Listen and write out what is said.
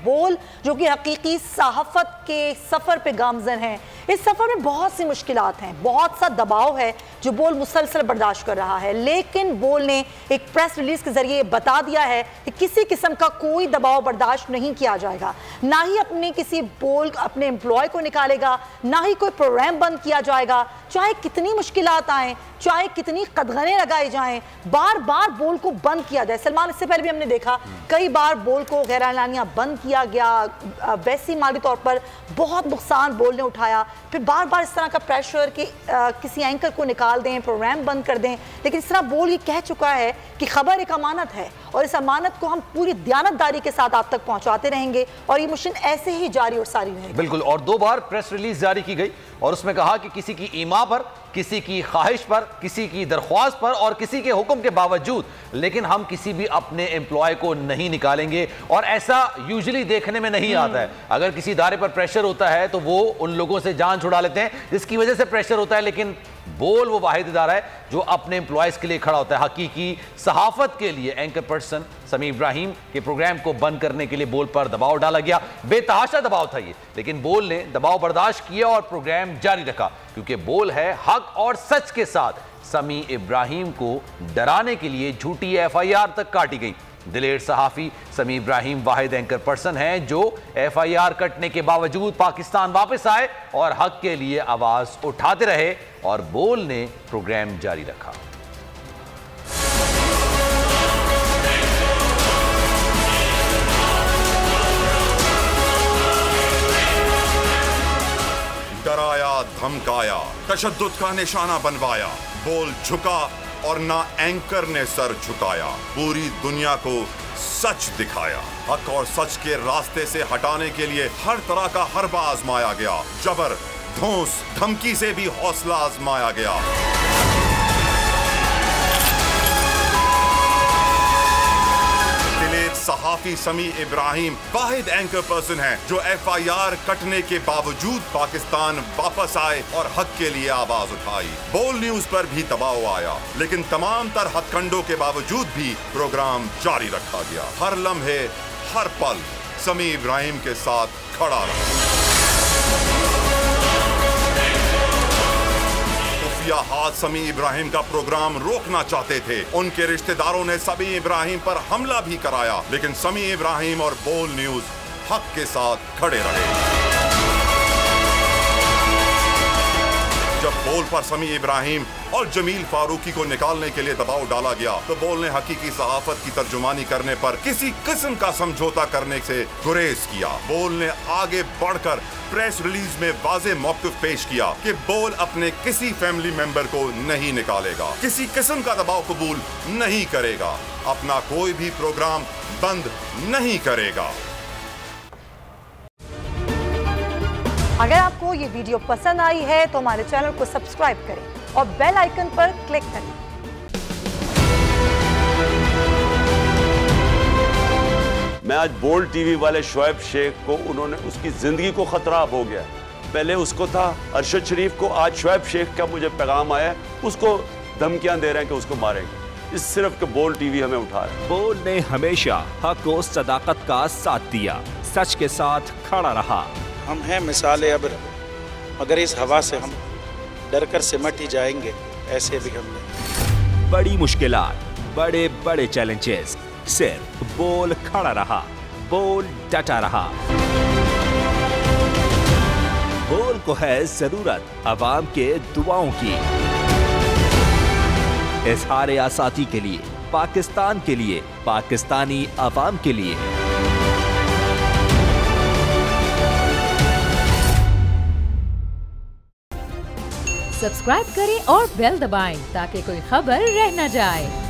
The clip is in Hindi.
बोल जो कि हकीकी सहाफत के सफ़र पे गामजन हैं। इस सफ़र में बहुत सी मुश्किलात हैं, बहुत सा दबाव है जो बोल मुसलसल बर्दाश्त कर रहा है, लेकिन बोल ने एक प्रेस रिलीज के जरिए बता दिया है कि किसी किस्म का कोई दबाव बर्दाश्त नहीं किया जाएगा। ना ही अपने किसी बोल अपने एम्प्लॉय को निकालेगा, ना ही कोई प्रोग्राम बंद किया जाएगा। चाहे कितनी मुश्किलात आएँ, चाहे कितनी कदगने लगाई जाएं, बार बार बोल को बंद किया जाए। सलमान, इससे पहले भी हमने देखा कई बार बोल को गैर एलानिया बंद किया गया, वैसी माली तौर पर बहुत नुकसान बोल ने उठाया। फिर बार बार इस तरह का प्रेशर कि किसी एंकर को निकाल दें, प्रोग्राम बंद कर दें। लेकिन इस तरह बोल ये कह चुका है कि खबर एक अमानत है और इस अमानत को हम पूरी दयानतदारी के साथ आप तक पहुंचाते रहेंगे और ये मिशन ऐसे ही जारी और सारी रहेगी। बिल्कुल। और 2 बार प्रेस रिलीज जारी की गई और उसमें कहा कि किसी की ईमा पर, किसी की ख्वाहिश पर, किसी की दरख्वास्त पर और किसी के हुक्म के बावजूद, लेकिन हम किसी भी अपने एम्प्लॉय को नहीं निकालेंगे। और ऐसा यूजुअली देखने में नहीं आता है। अगर किसी इदारे पर प्रेशर होता है तो वो उन लोगों से जान छुड़ा लेते हैं जिसकी वजह से प्रेशर होता है, लेकिन बोल वो वाहिद इदारा है जो अपने एम्प्लॉयज के लिए खड़ा होता है। हकीकी सहाफत के लिए एंकर पर्सन समी इब्राहिम के प्रोग्राम को बंद करने के लिए बोल पर दबाव डाला गया। बेतहाशा दबाव था ये, लेकिन बोल ने दबाव बर्दाश्त किया और प्रोग्राम जारी रखा, क्योंकि बोल है हक और सच के साथ। समी इब्राहिम को डराने के लिए झूठी FIR तक काटी गई। दिलेर सहाफी समी इब्राहिम वाहिद एंकर पर्सन हैं जो FIR कटने के बावजूद पाकिस्तान वापस आए और हक के लिए आवाज उठाते रहे और बोल ने प्रोग्राम जारी रखा। डराया, धमकाया, तशद्दुद का निशाना बनवाया, बोल झुका और ना एंकर ने सर झुकाया। पूरी दुनिया को सच दिखाया। हक और सच के रास्ते से हटाने के लिए हर तरह का हरबा आजमाया गया। जबर, धौंस, धमकी से भी हौसला आजमाया गया। सहाफी समी इब्राहिम वाहिद एंकर पर्सन है जो FIR कटने के बावजूद पाकिस्तान वापस आए और हक के लिए आवाज उठाई। बोल न्यूज पर भी दबाव आया, लेकिन तमाम तर हथकंडों के बावजूद भी प्रोग्राम जारी रखा गया। हर लम्हे, हर पल समी इब्राहिम के साथ खड़ा रहा। हाथ समी इब्राहिम का प्रोग्राम रोकना चाहते थे। उनके रिश्तेदारों ने समी इब्राहिम पर हमला भी कराया, लेकिन समी इब्राहिम और बोल न्यूज हक के साथ खड़े रहे। जब बोल पर समी इब्राहिम और जमील फारूकी को निकालने के लिए दबाव डाला गया तो बोल ने हकीकी सहाफत की तर्जुमानी करने पर किसी किस्म का समझौता करने से गुरेज किया। बोल ने आगे बढ़कर प्रेस रिलीज में वाज़े मौक़िफ़ पेश किया कि बोल अपने किसी फैमिली मेंबर को नहीं निकालेगा, किसी किस्म का दबाव कबूल नहीं करेगा, अपना कोई भी प्रोग्राम बंद नहीं करेगा। अगर आपको ये वीडियो पसंद आई है तो हमारे चैनल को सब्सक्राइब करें और बेल आइकन पर क्लिक करें। मैं आज बोल्ड टीवी वाले शोएब शेख को, उन्होंने उसकी जिंदगी को खतरा अब हो गया। पहले उसको था अरशद शरीफ को, आज शोएब शेख का मुझे पैगाम आया, उसको धमकियां दे रहे हैं कि उसको मारेंगे। इस सिर्फ के बोल्ड टीवी हमें उठा रहा है। बोल्ड ने हमेशा हक और सदाकत का साथ दिया, सच के साथ खड़ा रहा। हम हैं मिसाले अब्र, मगर इस हवा से हम डर कर सिमट ही जाएंगे, ऐसे भी हमने। बड़ी मुश्किलात, बड़े बड़े चैलेंजेस, सिर्फ बोल खड़ा रहा, बोल डटा रहा। बोल को है जरूरत अवाम के दुआओं की। इज़हार आसाती के लिए, पाकिस्तान के लिए, पाकिस्तानी अवाम के लिए। सब्सक्राइब करें और बेल दबाएं ताकि कोई खबर रह न जाए।